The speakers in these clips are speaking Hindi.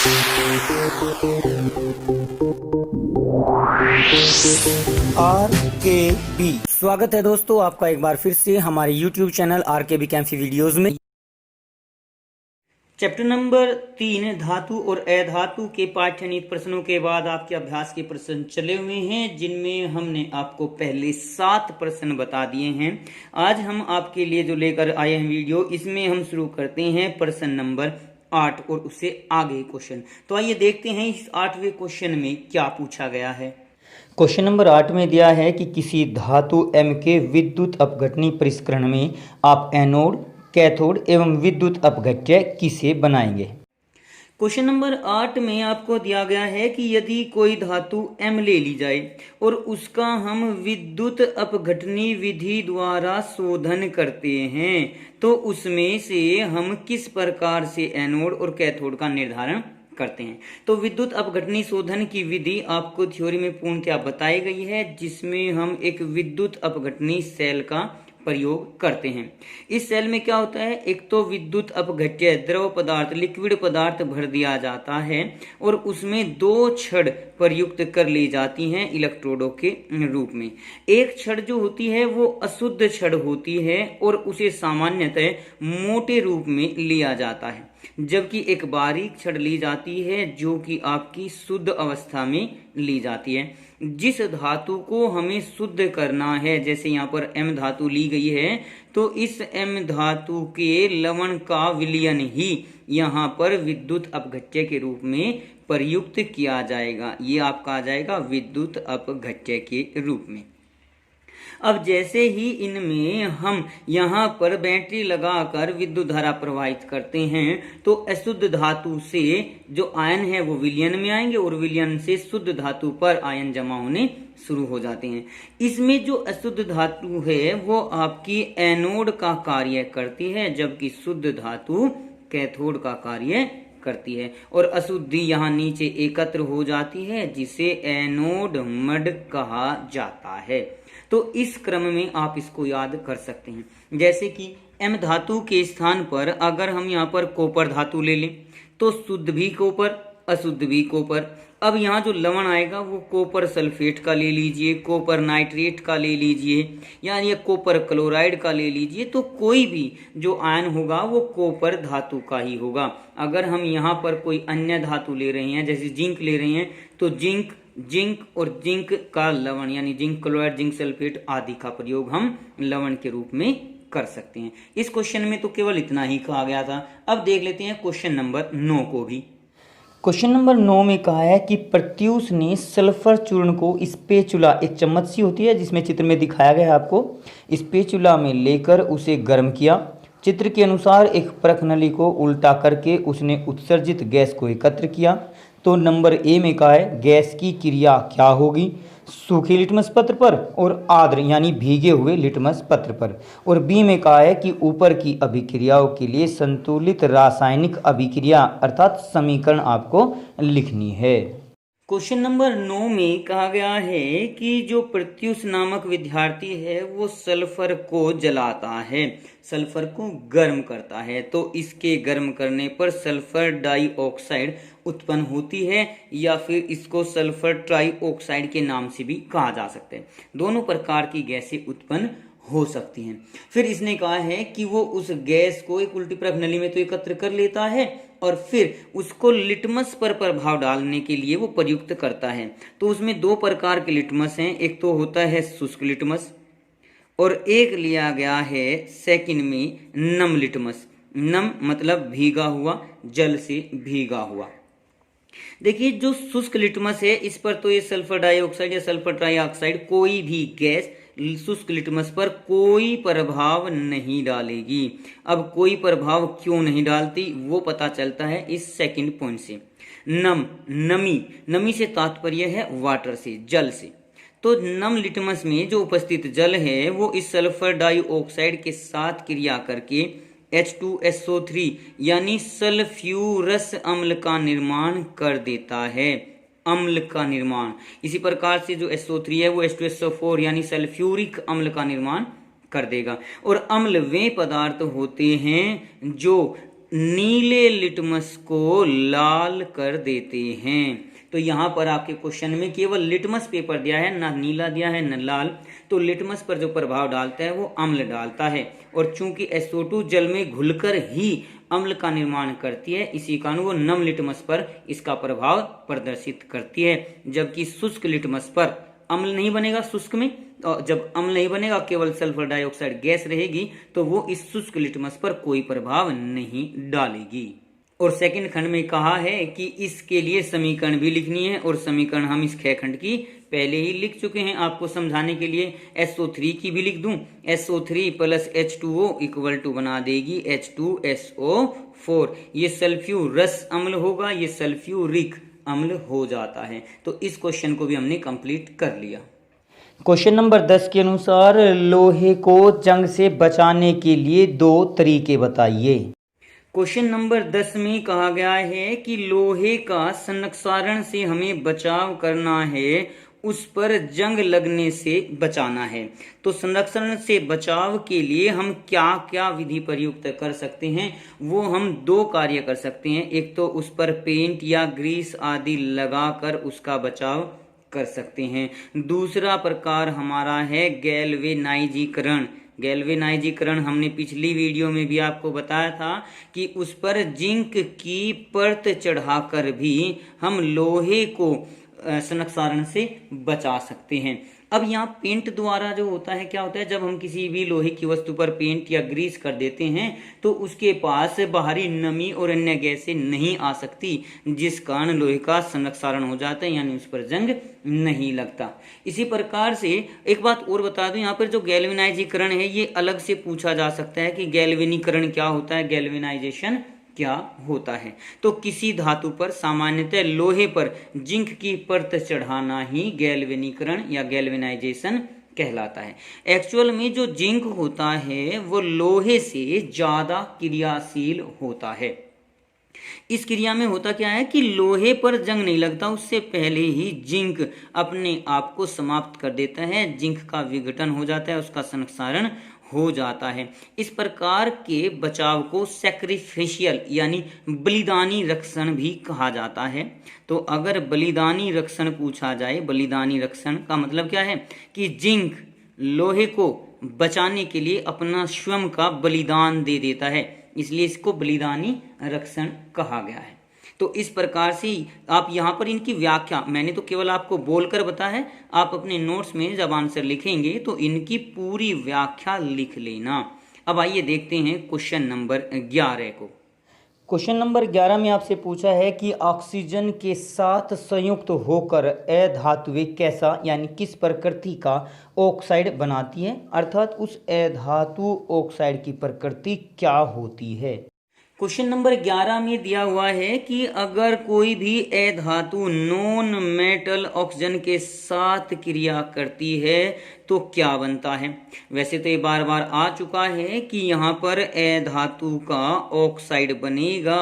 RKB स्वागत है दोस्तों आपका एक बार फिर से हमारे YouTube चैनल RKB कैंफी वीडियोस में। चैप्टर नंबर 3 धातु और अधातु के पाठ्यनीति प्रश्नों के बाद आपके अभ्यास के प्रश्न चले हुए हैं, जिनमें हमने आपको पहले 7 प्रश्न बता दिए हैं। आज हम आपके लिए जो लेकर आए हैं वीडियो, इसमें हम शुरू करते हैं प्रश्न नंबर 8 और उससे आगे क्वेश्चन। तो आइए देखते हैं इस 8वें क्वेश्चन में क्या पूछा गया है। क्वेश्चन नंबर 8 में दिया है कि किसी धातु M के विद्युत अपघटनी परिष्करण में आप एनोड, कैथोड एवं विद्युत अपघट्य किसे बनाएंगे। क्वेश्चन नंबर 8 में आपको दिया गया है कि यदि कोई धातु M ले ली जाए और उसका हम विद्युत अपघटनी विधि द्वारा शोधन करते हैं, तो उसमें से हम किस प्रकार से एनोड और कैथोड का निर्धारण करते हैं। तो विद्युत अपघटनी शोधन की विधि आपको थ्योरी में पूर्णतः बताई गई है, जिसमें हम एक विद्युत अपघटनी सेल का प्रयोग करते हैं। इस सेल में क्या होता है, एक तो विद्युत अपघट्य द्रव पदार्थ लिक्विड पदार्थ भर दिया जाता है और उसमें 2 छड़ प्रयुक्त कर ली जाती हैं इलेक्ट्रोडों के रूप में। एक छड़ जो होती है वो अशुद्ध छड़ होती है और उसे सामान्यतः मोटे रूप में लिया जाता है, जबकि एक बारीक छड़ ली जाती है जो कि आपकी शुद्ध अवस्था में ली जाती है। जिस धातु को हमें शुद्ध करना है, जैसे यहाँ पर M धातु ली गई है, तो इस M धातु के लवण का विलयन ही यहाँ पर विद्युत अपघट्य के रूप में प्रयुक्त किया जाएगा। ये आपका आ जाएगा विद्युत अपघट्य के रूप में। अब जैसे ही इनमें हम यहाँ पर बैटरी लगाकर विद्युत धारा प्रवाहित करते हैं, तो अशुद्ध धातु से जो आयन है वो विलयन में आएंगे और विलयन से शुद्ध धातु पर आयन जमा होने शुरू हो जाते हैं। इसमें जो अशुद्ध धातु है वो आपकी एनोड का कार्य करती है, जबकि शुद्ध धातु कैथोड का कार्य करती है और अशुद्धि यहाँ नीचे एकत्र हो जाती है, जिसे एनोड मड कहा जाता है। तो इस क्रम में आप इसको याद कर सकते हैं। जैसे कि M धातु के स्थान पर अगर हम यहाँ पर कॉपर धातु ले लें, तो शुद्ध भी कॉपर अशुद्ध भी कॉपर। अब यहाँ जो लवण आएगा वो कॉपर सल्फेट का ले लीजिए, कॉपर नाइट्रेट का ले लीजिए, या ये कॉपर क्लोराइड का ले लीजिए, तो कोई भी जो आयन होगा वो कॉपर धातु का ही होगा। अगर हम यहाँ पर कोई अन्य धातु ले रहे हैं, जैसे जिंक ले रहे हैं, तो जिंक और जिंक का लवण यानी जिंक क्लोराइड, जिंक सल्फेट आदि का प्रयोग हम लवण के रूप में कर सकते हैं। इस क्वेश्चन में तो केवल इतना ही कहा गया था। अब देख लेते हैं क्वेश्चन नंबर 9 को भी। क्वेश्चन नंबर 9 में कहा है कि प्रत्यूष ने सल्फर चूर्ण को स्पेचुला, एक चम्मच सी होती है जिसमें चित्र में दिखाया गया है आपको, स्पेचुला में लेकर उसे गर्म किया। चित्र के अनुसार एक परख नली को उल्टा करके उसने उत्सर्जित गैस को एकत्र किया। तो नंबर ए में कहा है गैस की क्रिया क्या होगी, सूखे लिटमस पत्र पर और आर्द्र यानी भीगे हुए लिटमस पत्र पर। और बी में कहा है कि ऊपर की अभिक्रियाओं के लिए संतुलित रासायनिक अभिक्रिया अर्थात समीकरण आपको लिखनी है। क्वेश्चन नंबर 9 में कहा गया है कि जो प्रत्यूष नामक विद्यार्थी है वो सल्फर को जलाता है, सल्फर को गर्म करता है, तो इसके गर्म करने पर सल्फर डाइऑक्साइड उत्पन्न होती है, या फिर इसको सल्फर ट्राइऑक्साइड के नाम से भी कहा जा सकता है। दोनों प्रकार की गैसें उत्पन्न हो सकती हैं। फिर इसने कहा है कि वो उस गैस को एक उल्टी परख नली में तो एकत्र कर लेता है और फिर उसको लिटमस पर प्रभाव डालने के लिए वो प्रयुक्त करता है। तो उसमें 2 प्रकार के लिटमस हैं, एक तो होता है शुष्क लिटमस और एक लिया गया है सेकंड में नम लिटमस। नम मतलब भीगा हुआ, जल से भीगा हुआ। देखिए जो शुष्क लिटमस है इस पर तो ये सल्फर डाइऑक्साइड या सल्फर ट्राइऑक्साइड कोई भी गैस शुष्क लिटमस पर कोई प्रभाव नहीं डालेगी। अब कोई प्रभाव क्यों नहीं डालती वो पता चलता है इस सेकंड पॉइंट से। नमी से तात्पर्य है वाटर से, जल से। तो नम लिटमस में जो उपस्थित जल है वो इस सल्फर डाइऑक्साइड के साथ क्रिया करके H2SO3 यानी सल्फ्यूरस अम्ल का निर्माण कर देता है, अम्ल का निर्माण। इसी प्रकार से जो SO3 है वो H2SO4 यानी सल्फ्यूरिक अम्ल का निर्माण कर देगा। और अम्ल वे पदार्थ होते हैं जो नीले लिटमस को लाल कर देते हैं। तो यहाँ पर आपके क्वेश्चन में केवल लिटमस पेपर दिया है, ना नीला दिया है ना लाल। तो लिटमस पर जो प्रभाव डालता है वो अम्ल डालता है, और चूंकि SO2 जल में घुलकर ही अम्ल का निर्माण करती है, इसी कारण वो नम लिटमस पर इसका प्रभाव प्रदर्शित करती है। जबकि शुष्क लिटमस पर अम्ल नहीं बनेगा, शुष्क में जब अम्ल नहीं बनेगा, केवल सल्फर डाइऑक्साइड गैस रहेगी, तो वो इस शुष्क लिटमस पर कोई प्रभाव नहीं डालेगी। और सेकंड खंड में कहा है कि इसके लिए समीकरण भी लिखनी है, और समीकरण हम इस ख खंड की पहले ही लिख चुके हैं। आपको समझाने के लिए SO3 की भी लिख दूं। SO3 plus H2O equal to बना देगी H2SO4। ये सल्फ्यूरस अम्ल होगा, ये सल्फ्यूरिक अम्ल हो जाता है। तो इस क्वेश्चन को भी हमने कंप्लीट कर लिया। क्वेश्चन नंबर 10 के अनुसार लोहे को जंग से बचाने के लिए 2 तरीके बताइए। क्वेश्चन नंबर 10 में कहा गया है कि लोहे का संक्षारण से हमें बचाव करना है, उस पर जंग लगने से बचाना है। तो संरक्षण से बचाव के लिए हम क्या क्या विधि प्रयुक्त कर सकते हैं, वो हम 2 कार्य कर सकते हैं। एक तो उस पर पेंट या ग्रीस आदि लगाकर उसका बचाव कर सकते हैं। दूसरा प्रकार हमारा है गैल्वेनाइजीकरण। गैल्वेनाइजीकरण हमने पिछली वीडियो में भी आपको बताया था कि उस पर जिंक की परत चढ़ाकर भी हम लोहे को संक्षारण से बचा सकते हैं। अब यहाँ पेंट द्वारा जो होता है, क्या होता है, जब हम किसी भी लोहे की वस्तु पर पेंट या ग्रीस कर देते हैं तो उसके पास बाहरी नमी और अन्य गैसें नहीं आ सकती, जिस कारण लोहे का संक्षारण हो जाता है, यानी उस पर जंग नहीं लगता। इसी प्रकार से एक बात और बता दूं, यहाँ पर जो गैल्वेनाइजीकरण है ये अलग से पूछा जा सकता है कि गैल्वेनीकरण क्या होता है, गैल्वेनाइजेशन क्या होता है। तो किसी धातु पर, सामान्यतः लोहे पर जिंक की परत चढ़ाना ही गैल्वेनीकरण या गैल्वेनाइजेशन कहलाता है। एक्चुअल में जो जिंक होता है वो लोहे से ज्यादा क्रियाशील होता है। इस क्रिया में होता क्या है कि लोहे पर जंग नहीं लगता, उससे पहले ही जिंक अपने आप को समाप्त कर देता है, जिंक का विघटन हो जाता है, उसका संक्षारण हो जाता है। इस प्रकार के बचाव को सैक्रिफिशियल यानी बलिदानी रक्षण भी कहा जाता है। तो अगर बलिदानी रक्षण पूछा जाए, बलिदानी रक्षण का मतलब क्या है कि जिंक लोहे को बचाने के लिए अपना स्वयं का बलिदान दे देता है, इसलिए इसको बलिदानी रक्षण कहा गया है। तो इस प्रकार से आप यहाँ पर इनकी व्याख्या, मैंने तो केवल आपको बोलकर बताया है, आप अपने नोट्स में जब आंसर लिखेंगे तो इनकी पूरी व्याख्या लिख लेना। अब आइए देखते हैं क्वेश्चन नंबर 11 को। क्वेश्चन नंबर 11 में आपसे पूछा है कि ऑक्सीजन के साथ संयुक्त होकर अधातुएं कैसा यानी किस प्रकृति का ऑक्साइड बनाती है, अर्थात उस अधातु ऑक्साइड की प्रकृति क्या होती है। क्वेश्चन नंबर 11 में दिया हुआ है कि अगर कोई भी अधातु नॉन मेटल ऑक्सीजन के साथ क्रिया करती है तो क्या बनता है। वैसे तो ये बार बार आ चुका है कि यहाँ पर अधातु का ऑक्साइड बनेगा।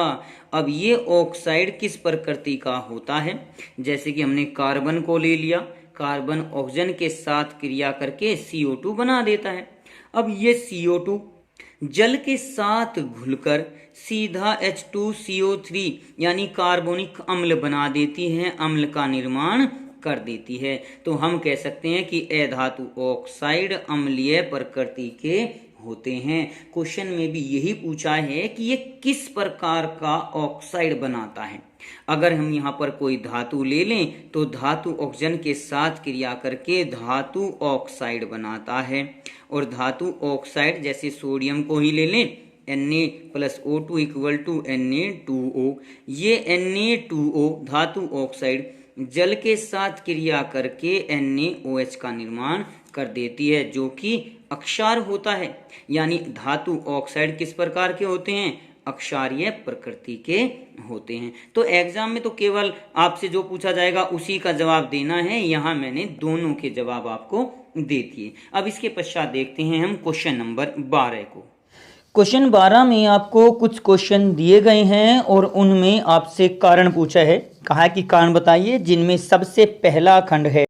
अब ये ऑक्साइड किस प्रकृति का होता है, जैसे कि हमने कार्बन को ले लिया, कार्बन ऑक्सीजन के साथ क्रिया करके CO2 बना देता है। अब ये CO2 जल के साथ घुलकर सीधा H2CO3 यानी कार्बोनिक अम्ल बना देती है, अम्ल का निर्माण कर देती है। तो हम कह सकते हैं कि अधातु ऑक्साइड अम्लीय प्रकृति के होते हैं। क्वेश्चन में भी यही पूछा है कि ये किस प्रकार का ऑक्साइड बनाता है। अगर हम यहाँ पर कोई धातु ले लें तो धातु ऑक्सीजन के साथ क्रिया करके धातु ऑक्साइड बनाता है, और धातु ऑक्साइड जैसे सोडियम को ही ले लें, Na+O2 इक्वल टू Na2O। ये Na2O धातु ऑक्साइड जल के साथ क्रिया करके NaOH का निर्माण कर देती है, जो कि अक्षार होता है। यानी धातु ऑक्साइड किस प्रकार के होते हैं, अक्षारीय प्रकृति के होते हैं। तो एग्जाम में तो केवल आपसे जो पूछा जाएगा उसी का जवाब देना है, यहाँ मैंने दोनों के जवाब आपको दे दिए। अब इसके पश्चात देखते हैं हम क्वेश्चन नंबर 12 को। क्वेश्चन 12 में आपको कुछ क्वेश्चन दिए गए हैं और उनमें आपसे कारण पूछा है। कहा कि कारण बताइए, जिनमें सबसे पहला खंड है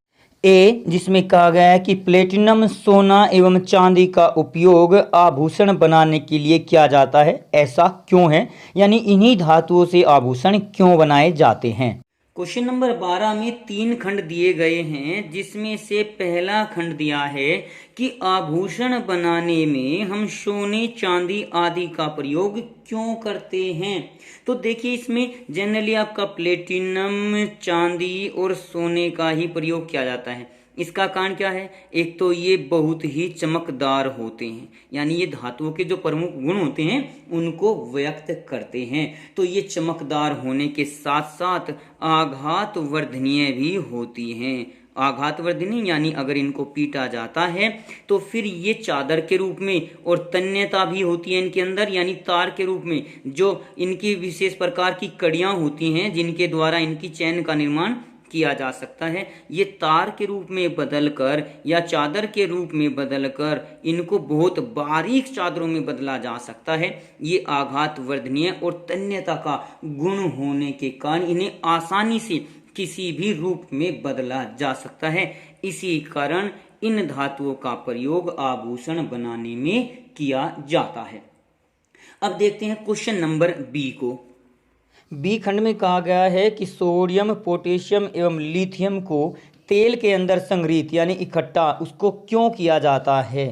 ए, जिसमें कहा गया है कि प्लेटिनम, सोना एवं चांदी का उपयोग आभूषण बनाने के लिए किया जाता है, ऐसा क्यों है? यानी इन्हीं धातुओं से आभूषण क्यों बनाए जाते हैं? क्वेश्चन नंबर 12 में 3 खंड दिए गए हैं, जिसमें से पहला खंड दिया है कि आभूषण बनाने में हम सोने, चांदी आदि का प्रयोग क्यों करते हैं। तो देखिए, इसमें जनरली आपका प्लेटिनम, चांदी और सोने का ही प्रयोग किया जाता है। इसका कारण क्या है? एक तो ये बहुत ही चमकदार होते हैं, यानी ये धातुओं के जो प्रमुख गुण होते हैं उनको व्यक्त करते हैं। तो ये चमकदार होने के साथ साथ आघात वर्धनीय भी होती हैं। आघात वर्धनीय यानी अगर इनको पीटा जाता है तो फिर ये चादर के रूप में, और तन्यता भी होती है इनके अंदर, यानी तार के रूप में जो इनकी विशेष प्रकार की कड़ियां होती हैं जिनके द्वारा इनकी चैन का निर्माण किया जा सकता है, ये तार के रूप में बदलकर या चादर के रूप में बदलकर इनको बहुत बारीक चादरों में बदला जा सकता है। ये आघात वर्धनीय और तन्यता का गुण होने के कारण इन्हें आसानी से किसी भी रूप में बदला जा सकता है। इसी कारण इन धातुओं का प्रयोग आभूषण बनाने में किया जाता है। अब देखते हैं क्वेश्चन नंबर बी को। बी खंड में कहा गया है कि सोडियम, पोटेशियम एवं लिथियम को तेल के अंदर संग्रहित यानी इकट्ठा उसको क्यों किया जाता है।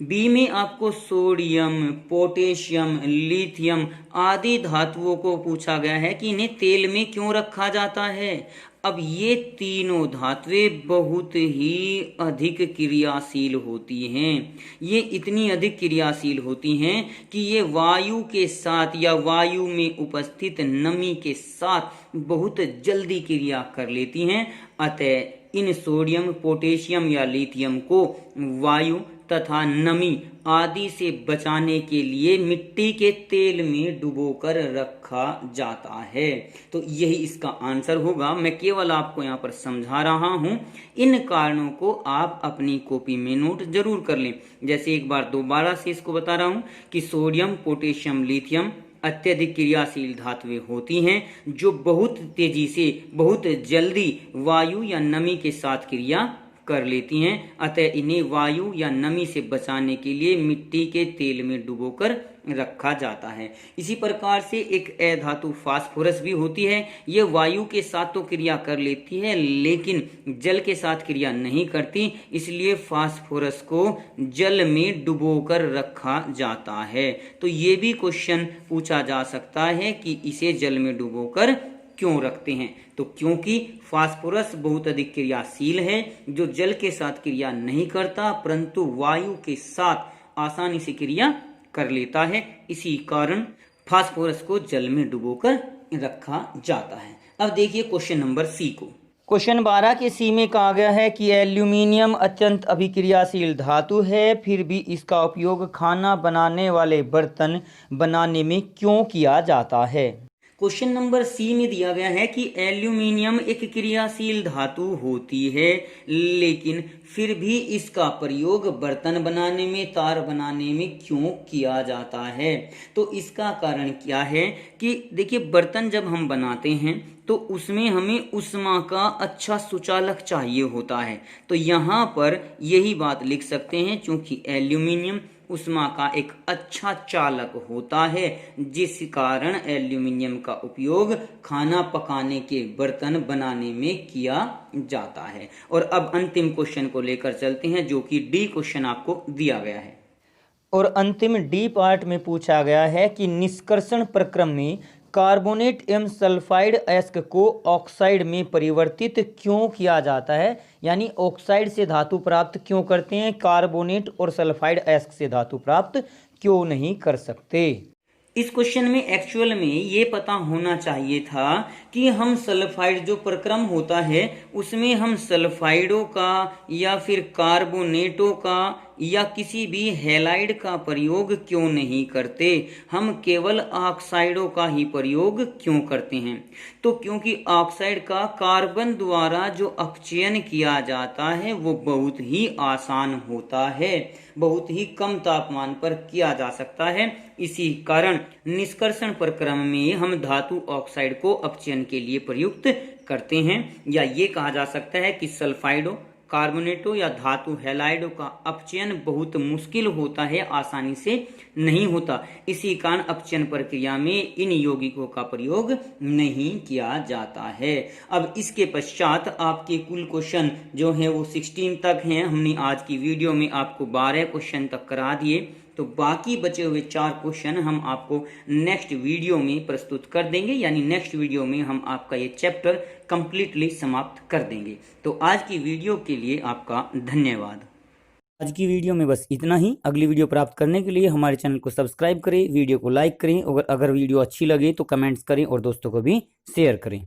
बी में आपको सोडियम, पोटेशियम, लिथियम आदि धातुओं को पूछा गया है कि इन्हें तेल में क्यों रखा जाता है। अब ये तीनों धातुएं बहुत ही अधिक क्रियाशील होती हैं। ये इतनी अधिक क्रियाशील होती हैं कि ये वायु के साथ या वायु में उपस्थित नमी के साथ बहुत जल्दी क्रिया कर लेती हैं। अतः इन सोडियम, पोटेशियम या लिथियम को वायु तथा नमी आदि से बचाने के लिए मिट्टी के तेल में डुबोकर रखा जाता है। तो यही इसका आंसर होगा। मैं केवल आपको यहाँ पर समझा रहा हूँ। इन कारणों को आप अपनी कॉपी में नोट जरूर कर लें। जैसे एक बार दोबारा से इसको बता रहा हूँ कि सोडियम, पोटेशियम, लिथियम अत्यधिक क्रियाशील धातुएं होती हैं जो बहुत तेजी से, बहुत जल्दी वायु या नमी के साथ क्रिया कर लेती हैं। अतः इन्हें वायु या नमी से बचाने के लिए मिट्टी के तेल में डुबोकर रखा जाता है। इसी प्रकार से एक अधातु फास्फोरस भी होती है। ये वायु के साथ तो क्रिया कर लेती है लेकिन जल के साथ क्रिया नहीं करती, इसलिए फास्फोरस को जल में डुबोकर रखा जाता है। तो ये भी क्वेश्चन पूछा जा सकता है कि इसे जल में डुबोकर क्यों रखते हैं। तो क्योंकि फास्फोरस बहुत अधिक क्रियाशील है, जो जल के साथ क्रिया नहीं करता परंतु वायु के साथ आसानी से क्रिया कर लेता है। इसी कारण फास्फोरस को जल में डुबोकर रखा जाता है। अब देखिए क्वेश्चन नंबर सी को। क्वेश्चन 12 के सी में कहा गया है कि एल्यूमिनियम अत्यंत अभिक्रियाशील धातु है, फिर भी इसका उपयोग खाना बनाने वाले बर्तन बनाने में क्यों किया जाता है। क्वेश्चन नंबर सी में दिया गया है कि एल्यूमिनियम एक क्रियाशील धातु होती है लेकिन फिर भी इसका प्रयोग बर्तन बनाने में, तार बनाने में क्यों किया जाता है। तो इसका कारण क्या है कि देखिए, बर्तन जब हम बनाते हैं तो उसमें हमें ऊष्मा का अच्छा सुचालक चाहिए होता है। तो यहाँ पर यही बात लिख सकते हैं, क्योंकि एल्यूमिनियम ऊष्मा का एक अच्छा चालक होता है, जिस कारण एल्यूमिनियम का उपयोग खाना पकाने के बर्तन बनाने में किया जाता है। और अब अंतिम क्वेश्चन को लेकर चलते हैं, जो कि डी क्वेश्चन आपको दिया गया है। और अंतिम डी पार्ट में पूछा गया है कि निष्कर्षण प्रक्रम में कार्बोनेट एवं सल्फाइड अयस्क को ऑक्साइड में परिवर्तित क्यों किया जाता है। यानी ऑक्साइड से धातु प्राप्त क्यों करते हैं, कार्बोनेट और सल्फाइड अयस्क से धातु प्राप्त क्यों नहीं कर सकते। इस क्वेश्चन में एक्चुअल में ये पता होना चाहिए था कि हम सल्फाइड जो प्रक्रम होता है उसमें हम सल्फाइडों का या फिर कार्बोनेटों का या किसी भी हैलाइड का प्रयोग क्यों नहीं करते, हम केवल ऑक्साइडों का ही प्रयोग क्यों करते हैं। तो क्योंकि ऑक्साइड का कार्बन द्वारा जो अपचयन किया जाता है वो बहुत ही आसान होता है, बहुत ही कम तापमान पर किया जा सकता है। इसी कारण निष्कर्षण प्रक्रम में हम धातु ऑक्साइड को अपचयन के लिए प्रयुक्त करते हैं। या ये कहा जा सकता है कि सल्फाइडों, कार्बोनेटों या धातु हैलाइडों का अपचयन बहुत मुश्किल होता है, आसानी से नहीं होता। इसी कारण अपचयन प्रक्रिया में इन यौगिकों का प्रयोग नहीं किया जाता है। अब इसके पश्चात आपके कुल क्वेश्चन जो है वो 16 तक हैं। हमने आज की वीडियो में आपको 12 क्वेश्चन तक करा दिए, तो बाकी बचे हुए 4 क्वेश्चन हम आपको नेक्स्ट वीडियो में प्रस्तुत कर देंगे, यानी नेक्स्ट वीडियो में हम आपका ये चैप्टर कंप्लीटली समाप्त कर देंगे। तो आज की वीडियो के लिए आपका धन्यवाद। आज की वीडियो में बस इतना ही। अगली वीडियो प्राप्त करने के लिए हमारे चैनल को सब्सक्राइब करें, वीडियो को लाइक करें और अगर वीडियो अच्छी लगे तो कमेंट्स करें और दोस्तों को भी शेयर करें।